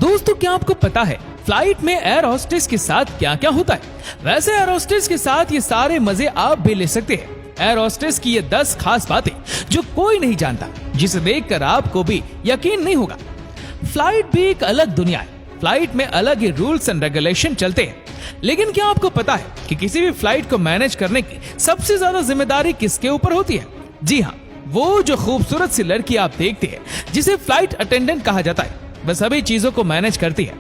दोस्तों क्या आपको पता है फ्लाइट में एयर होस्टेस के साथ क्या क्या होता है? वैसे एयर होस्टेस के साथ ये सारे मजे आप भी ले सकते हैं। एयर होस्टेस की ये 10 खास बातें जो कोई नहीं जानता, जिसे देखकर आपको भी यकीन नहीं होगा। फ्लाइट भी एक अलग दुनिया है। फ्लाइट में अलग ही रूल्स एंड रेगुलेशन चलते हैं। लेकिन क्या आपको पता है कि किसी भी फ्लाइट को मैनेज करने की सबसे ज्यादा जिम्मेदारी किसके ऊपर होती है? जी हाँ, वो जो खूबसूरत सी लड़की आप देखते हैं जिसे फ्लाइट अटेंडेंट कहा जाता है, वह सभी चीजों को मैनेज करती है।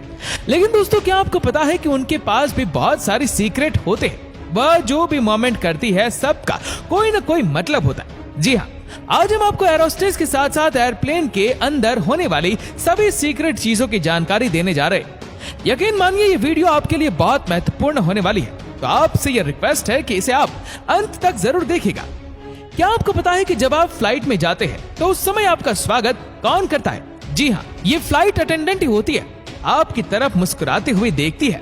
लेकिन दोस्तों क्या आपको पता है कि उनके पास भी बहुत सारी सीक्रेट होते हैं। वह जो भी मोमेंट करती है सबका कोई ना कोई मतलब होता है। जी हाँ, आज हम आपको एयर होस्टेस के साथ साथ एयरप्लेन के अंदर होने वाली सभी सीक्रेट चीजों की जानकारी देने जा रहे हैं। यकीन मानिए ये वीडियो आपके लिए बहुत महत्वपूर्ण होने वाली है, तो आपसे यह रिक्वेस्ट है कि इसे आप अंत तक जरूर देखिएगा। क्या आपको पता है कि जब आप फ्लाइट में जाते हैं तो उस समय आपका स्वागत कौन करता है? जी हाँ, ये फ्लाइट अटेंडेंट ही होती है। आपकी तरफ मुस्कुराते हुए देखती है।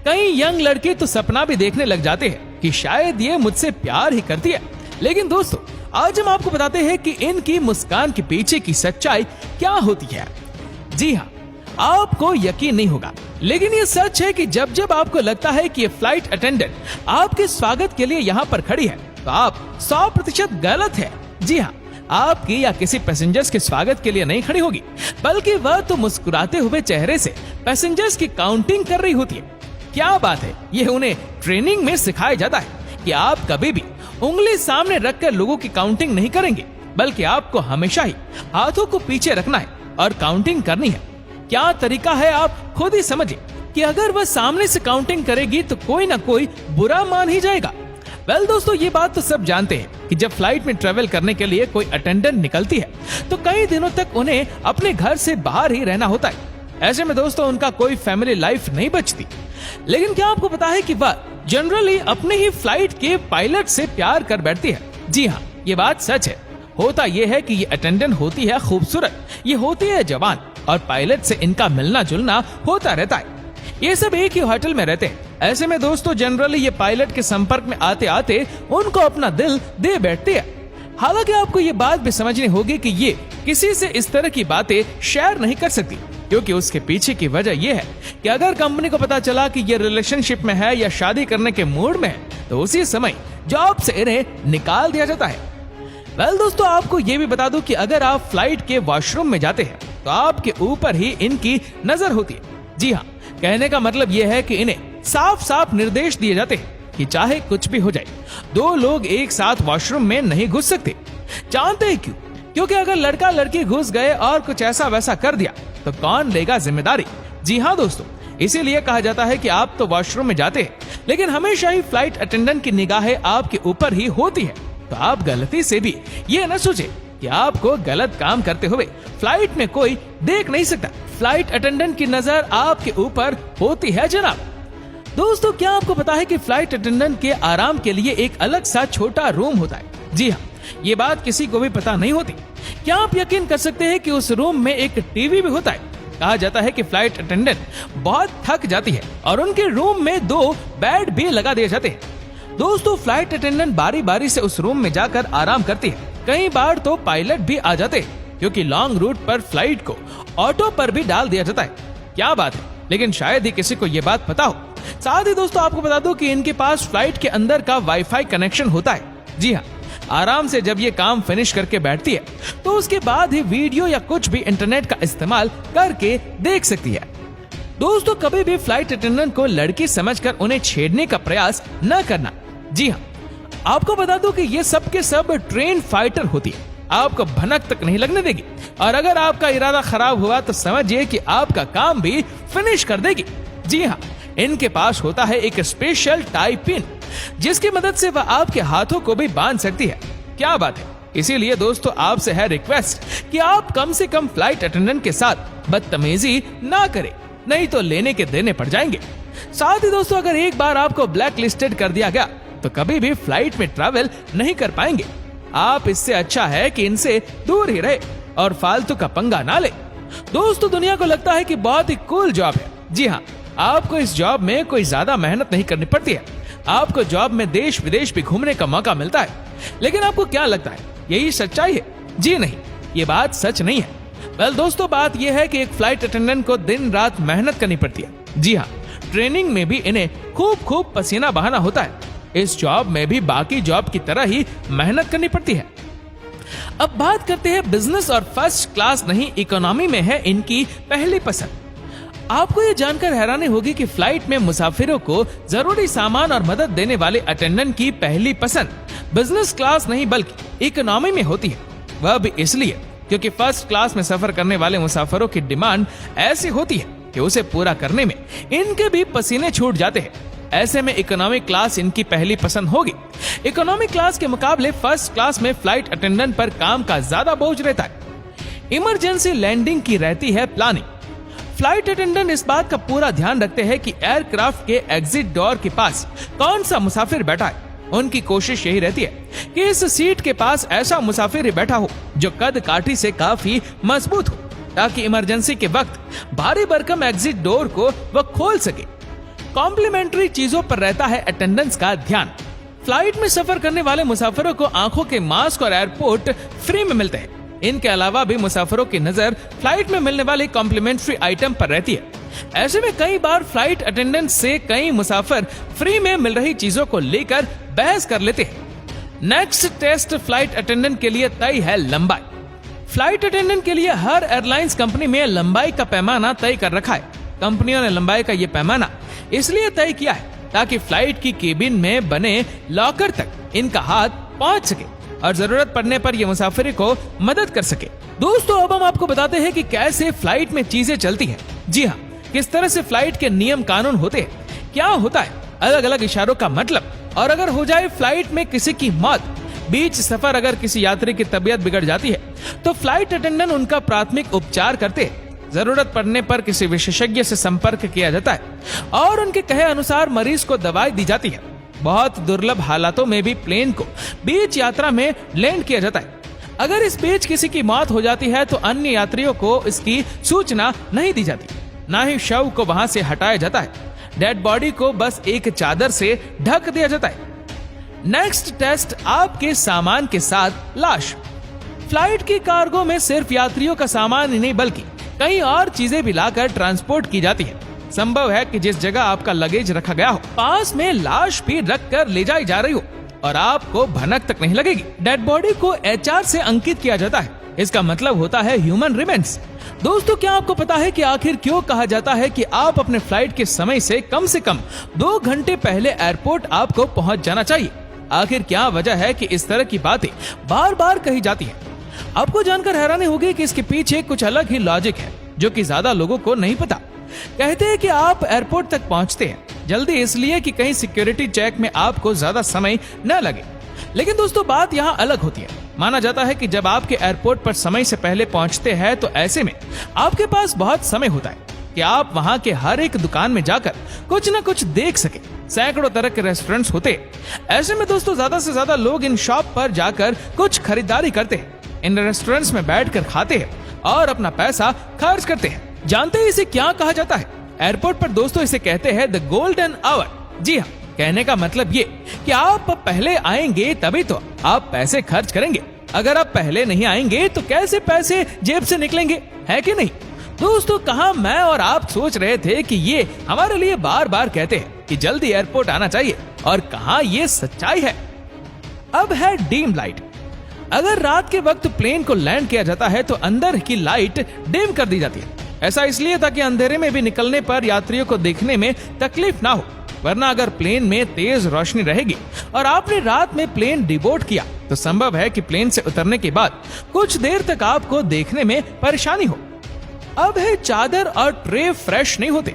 कई यंग लड़के तो सपना भी देखने लग जाते हैं कि शायद ये मुझसे प्यार ही करती है। लेकिन दोस्तों आज हम आपको बताते हैं कि इनकी मुस्कान के पीछे की सच्चाई क्या होती है। जी हाँ, आपको यकीन नहीं होगा, लेकिन ये सच है कि जब जब आपको लगता है कि ये फ्लाइट अटेंडेंट आपके स्वागत के लिए यहाँ पर खड़ी है, तो आप 100% गलत है। जी हाँ, आपकी या किसी पैसेंजर्स के स्वागत के लिए नहीं खड़ी होगी, बल्कि वह तो मुस्कुराते हुए चेहरे से पैसेंजर्स की काउंटिंग कर रही होती है। क्या बात है, ये उन्हें ट्रेनिंग में सिखाया जाता है कि आप कभी भी उंगली सामने रखकर लोगों की काउंटिंग नहीं करेंगे, बल्कि आपको हमेशा ही हाथों को पीछे रखना है और काउंटिंग करनी है। क्या तरीका है आप खुद ही समझिए कि अगर वह सामने से काउंटिंग करेगी तो कोई ना कोई बुरा मान ही जाएगा। वेल दोस्तों, ये बात तो सब जानते हैं कि जब फ्लाइट में ट्रेवल करने के लिए कोई अटेंडेंट निकलती है तो कई दिनों तक उन्हें अपने घर से बाहर ही रहना होता है। ऐसे में दोस्तों उनका कोई फैमिली लाइफ नहीं बचती। लेकिन क्या आपको पता है कि वह जनरली अपने ही फ्लाइट के पायलट से प्यार कर बैठती है? जी हाँ, ये बात सच है। होता यह है कि ये अटेंडेंट होती है खूबसूरत, ये होती है जवान, और पायलट से इनका मिलना जुलना होता रहता है। ये सब एक ही होटल में रहते हैं। ऐसे में दोस्तों जनरली ये पायलट के संपर्क में आते आते उनको अपना दिल दे बैठती है। हालांकि आपको ये बात भी समझनी होगी कि ये किसी से इस तरह की बातें शेयर नहीं कर सकती, क्योंकि उसके पीछे की वजह यह है कि अगर कंपनी को पता चला कि ये रिलेशनशिप में है या शादी करने के मूड में है, तो उसी समय जॉब से इन्हें निकाल दिया जाता है। वेल दोस्तों, आपको ये भी बता दूं कि अगर आप फ्लाइट के वॉशरूम में जाते हैं तो आपके ऊपर ही इनकी नजर होती है। जी हाँ, कहने का मतलब यह है कि इन्हें साफ साफ निर्देश दिए जाते हैं कि चाहे कुछ भी हो जाए, 2 लोग एक साथ वॉशरूम में नहीं घुस सकते। जानते हैं क्यों? क्योंकि अगर लड़का लड़की घुस गए और कुछ ऐसा वैसा कर दिया तो कौन लेगा जिम्मेदारी? जी हाँ दोस्तों, इसीलिए कहा जाता है कि आप तो वॉशरूम में जाते हैं, लेकिन हमेशा ही फ्लाइट अटेंडेंट की निगाहें आपके ऊपर ही होती है। तो आप गलती से भी ये न सोचे कि आपको गलत काम करते हुए फ्लाइट में कोई देख नहीं सकता। फ्लाइट अटेंडेंट की नजर आपके ऊपर होती है जनाब। दोस्तों क्या आपको पता है कि फ्लाइट अटेंडेंट के आराम के लिए एक अलग सा छोटा रूम होता है? जी हाँ, ये बात किसी को भी पता नहीं होती। क्या आप यकीन कर सकते हैं कि उस रूम में एक टीवी भी होता है? कहा जाता है कि फ्लाइट अटेंडेंट बहुत थक जाती है और उनके रूम में 2 बेड भी लगा दिए जाते हैं। दोस्तों फ्लाइट अटेंडेंट बारी बारी से उस रूम में जाकर आराम करती है। कई बार तो पायलट भी आ जाते हैं, क्योंकि लॉन्ग रूट पर फ्लाइट को ऑटो पर भी डाल दिया जाता है। क्या बात है, लेकिन शायद ही किसी को ये बात पता हो। साथ ही दोस्तों आपको बता दो कि इनके पास फ्लाइट के अंदर का वाईफाई कनेक्शन होता है। जी हाँ, आराम से जब ये काम फिनिश करके बैठती है तो उसके बाद ही वीडियो या कुछ भी इंटरनेट का इस्तेमाल करके देख सकती है। दोस्तों कभी भी फ्लाइट अटेंडेंट को लड़की समझकर उन्हें छेड़ने का प्रयास न करना। जी हाँ, आपको बता दो कि ये सब के सब ट्रेन फाइटर होती है, आपको भनक तक नहीं लगने देगी, और अगर आपका इरादा खराब हुआ तो समझिए कि आपका काम भी फिनिश कर देगी। जी हाँ, इनके पास होता है एक स्पेशल टाई पिन, जिसकी मदद से वह आपके हाथों को भी बांध सकती है। क्या बात है, इसीलिए दोस्तों आपसे है रिक्वेस्ट कि आप कम से कम फ्लाइट अटेंडेंट के साथ बदतमीजी ना करें, नहीं तो लेने के देने पड़ जाएंगे। साथ ही दोस्तों अगर एक बार आपको ब्लैक लिस्टेड कर दिया गया तो कभी भी फ्लाइट में ट्रैवल नहीं कर पाएंगे। आप इससे अच्छा है कि इनसे दूर ही रहे और फालतू का पंगा ना ले। दोस्तों दुनिया को लगता है कि बहुत ही कूल जॉब है। जी हाँ, आपको इस जॉब में कोई ज्यादा मेहनत नहीं करनी पड़ती है। आपको जॉब में देश विदेश भी घूमने का मौका मिलता है। लेकिन आपको क्या लगता है यही सच्चाई है? जी नहीं, ये बात सच नहीं है। वेल दोस्तों, बात यह है कि एक फ्लाइट अटेंडेंट को दिन रात मेहनत करनी पड़ती है। जी हाँ, ट्रेनिंग में भी इन्हें खूब पसीना बहाना होता है। इस जॉब में भी बाकी जॉब की तरह ही मेहनत करनी पड़ती है। अब बात करते हैं बिजनेस और फर्स्ट क्लास नहीं इकोनॉमी में है इनकी पहली पसंद। आपको ये जानकर हैरानी होगी कि फ्लाइट में मुसाफिरों को जरूरी सामान और मदद देने वाले अटेंडेंट की पहली पसंद बिजनेस क्लास नहीं बल्कि इकोनॉमी में होती है। वह भी इसलिए क्योंकि फर्स्ट क्लास में सफर करने वाले मुसाफिरों की डिमांड ऐसी होती है कि उसे पूरा करने में इनके भी पसीने छूट जाते हैं। ऐसे में इकोनॉमी क्लास इनकी पहली पसंद होगी। इकोनॉमी क्लास के मुकाबले फर्स्ट क्लास में फ्लाइट अटेंडेंट पर काम का ज्यादा बोझ रहता है। इमरजेंसी लैंडिंग की रहती है प्लानिंग। फ्लाइट अटेंडेंट इस बात का पूरा ध्यान रखते हैं कि एयरक्राफ्ट के एग्जिट डोर के पास कौन सा मुसाफिर बैठा है। उनकी कोशिश यही रहती है कि इस सीट के पास ऐसा मुसाफिर ही बैठा हो जो कद काठी से काफी मजबूत हो, ताकि इमरजेंसी के वक्त भारी भरकम एग्जिट डोर को वह खोल सके। कॉम्प्लीमेंट्री चीजों पर रहता है अटेंडेंट्स का ध्यान। फ्लाइट में सफर करने वाले मुसाफिरों को आंखों के मास्क और एयरपोर्ट फ्री में मिलते हैं। इनके अलावा भी मुसाफिरों की नजर फ्लाइट में मिलने वाले कॉम्प्लीमेंट्री आइटम पर रहती है। ऐसे में कई बार फ्लाइट अटेंडेंट से कई मुसाफिर फ्री में मिल रही चीजों को लेकर बहस कर लेते हैं। नेक्स्ट टेस्ट फ्लाइट अटेंडेंट के लिए तय है लंबाई। फ्लाइट अटेंडेंट के लिए हर एयरलाइंस कंपनी में लंबाई का पैमाना तय कर रखा है। कंपनियों ने लंबाई का ये पैमाना इसलिए तय किया है ताकि फ्लाइट की केबिन में बने लॉकर तक इनका हाथ पहुंच सके और जरूरत पड़ने पर यह मुसाफिर को मदद कर सके। दोस्तों, अब हम आपको बताते हैं कि कैसे फ्लाइट में चीजें चलती हैं। जी हाँ, किस तरह से फ्लाइट के नियम कानून होते हैं, क्या होता है अलग अलग इशारों का मतलब, और अगर हो जाए फ्लाइट में किसी की मौत, बीच सफर अगर किसी यात्री की तबीयत बिगड़ जाती है तो फ्लाइट अटेंडेंट उनका प्राथमिक उपचार करते हैं। जरूरत पड़ने पर किसी विशेषज्ञ से संपर्क किया जाता है और उनके कहे अनुसार मरीज को दवाई दी जाती है। बहुत दुर्लभ हालातों में भी प्लेन को बीच यात्रा में लैंड किया जाता है। अगर इस बीच किसी की मौत हो जाती है तो अन्य यात्रियों को इसकी सूचना नहीं दी जाती, ना ही शव को वहां से हटाया जाता है। डेड बॉडी को बस एक चादर से ढक दिया जाता है। नेक्स्ट टेस्ट, आपके सामान के साथ लाश। फ्लाइट की कार्गो में सिर्फ यात्रियों का सामान ही नहीं बल्कि कई और चीजें भी लाकर ट्रांसपोर्ट की जाती है। संभव है कि जिस जगह आपका लगेज रखा गया हो पास में लाश भी रख कर ले जाई जा रही हो और आपको भनक तक नहीं लगेगी। डेड बॉडी को HR से अंकित किया जाता है। इसका मतलब होता है ह्यूमन रिमेन्स। दोस्तों, क्या आपको पता है कि आखिर क्यों कहा जाता है कि आप अपने फ्लाइट के समय से कम 2 घंटे पहले एयरपोर्ट आपको पहुंच जाना चाहिए? आखिर क्या वजह है कि इस तरह की बातें बार बार कही जाती है? आपको जानकर हैरानी होगी कि इसके पीछे कुछ अलग ही लॉजिक है जो कि ज्यादा लोगों को नहीं पता। कहते हैं कि आप एयरपोर्ट तक पहुंचते हैं जल्दी इसलिए कि कहीं सिक्योरिटी चेक में आपको ज्यादा समय न लगे। लेकिन दोस्तों, बात यहाँ अलग होती है। माना जाता है कि जब आपके एयरपोर्ट पर समय से पहले पहुंचते हैं तो ऐसे में आपके पास बहुत समय होता है कि आप वहां के हर एक दुकान में जाकर कुछ न कुछ देख सके। सैकड़ों तरह के रेस्टोरेंट्स होते हैं। ऐसे में दोस्तों, ज्यादा से ज्यादा लोग इन शॉप पर जाकर कुछ खरीदारी करते हैं, इन रेस्टोरेंट्स में बैठकर खाते हैं और अपना पैसा खर्च करते हैं। जानते हैं इसे क्या कहा जाता है? एयरपोर्ट पर दोस्तों इसे कहते हैं द गोल्डन आवर। जी हाँ, कहने का मतलब ये कि आप पहले आएंगे तभी तो आप पैसे खर्च करेंगे। अगर आप पहले नहीं आएंगे तो कैसे पैसे जेब से निकलेंगे, है कि नहीं? दोस्तों, कहाँ मैं और आप सोच रहे थे कि ये हमारे लिए बार बार कहते हैं कि जल्दी एयरपोर्ट आना चाहिए, और कहाँ ये सच्चाई है। अब है डीम लाइट। अगर रात के वक्त प्लेन को लैंड किया जाता है तो अंदर की लाइट डिम कर दी जाती है। ऐसा इसलिए ताकि अंधेरे में भी निकलने पर यात्रियों को देखने में तकलीफ ना हो, वरना अगर प्लेन में तेज रोशनी रहेगी और आपने रात में प्लेन डिबोर्ड किया तो संभव है कि प्लेन से उतरने के बाद कुछ देर तक आपको देखने में परेशानी हो। अब है चादर और ट्रे फ्रेश नहीं होते।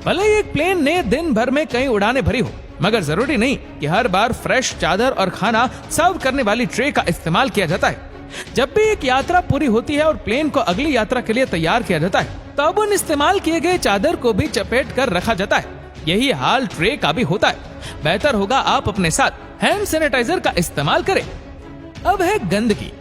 भले ही एक प्लेन ने दिन भर में कई उड़ानें भरी हो, मगर जरूरी नहीं कि हर बार फ्रेश चादर और खाना सर्व करने वाली ट्रे का इस्तेमाल किया जाता है। जब भी एक यात्रा पूरी होती है और प्लेन को अगली यात्रा के लिए तैयार किया जाता है, तब उन इस्तेमाल किए गए चादर को भी चपेट कर रखा जाता है। यही हाल ट्रे का भी होता है। बेहतर होगा आप अपने साथ हैंड सैनिटाइजर का इस्तेमाल करें। अब है गंदगी।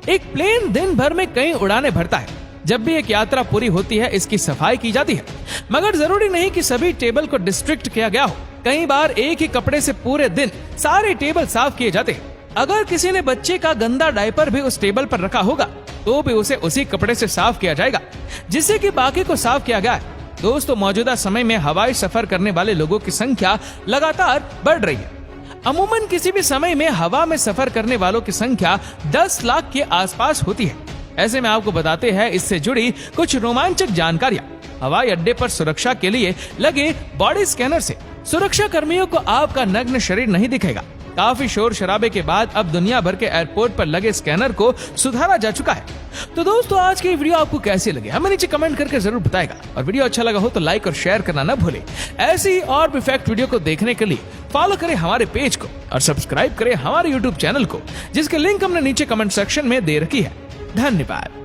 एक प्लेन दिन भर में कई उड़ानें भरता है। जब भी एक यात्रा पूरी होती है इसकी सफाई की जाती है, मगर जरूरी नहीं कि सभी टेबल को डिस्ट्रिक्ट किया गया हो। कई बार एक ही कपड़े से पूरे दिन सारे टेबल साफ किए जाते हैं। अगर किसी ने बच्चे का गंदा डायपर भी उस टेबल पर रखा होगा तो भी उसे उसी कपड़े से साफ किया जाएगा जिससे कि बाकी को साफ किया गया है। दोस्तों, मौजूदा समय में हवाई सफर करने वाले लोगों की संख्या लगातार बढ़ रही है। अमूमन किसी भी समय में हवा में सफर करने वालों की संख्या 10 लाख के आसपास होती है। ऐसे में आपको बताते हैं इससे जुड़ी कुछ रोमांचक जानकारियां। हवाई अड्डे पर सुरक्षा के लिए लगे बॉडी स्कैनर से सुरक्षा कर्मियों को आपका नग्न शरीर नहीं दिखेगा। काफी शोर शराबे के बाद अब दुनिया भर के एयरपोर्ट पर लगे स्कैनर को सुधारा जा चुका है। तो दोस्तों, आज की वीडियो आपको कैसी लगी हमें नीचे कमेंट करके जरूर बताएगा, और वीडियो अच्छा लगा हो तो लाइक और शेयर करना न भूले। ऐसी ही और भी फैक्ट वीडियो को देखने के लिए फॉलो करें हमारे पेज को और सब्सक्राइब करें हमारे यूट्यूब चैनल को, जिसके लिंक हमने नीचे कमेंट सेक्शन में दे रखी है। धन्यवाद।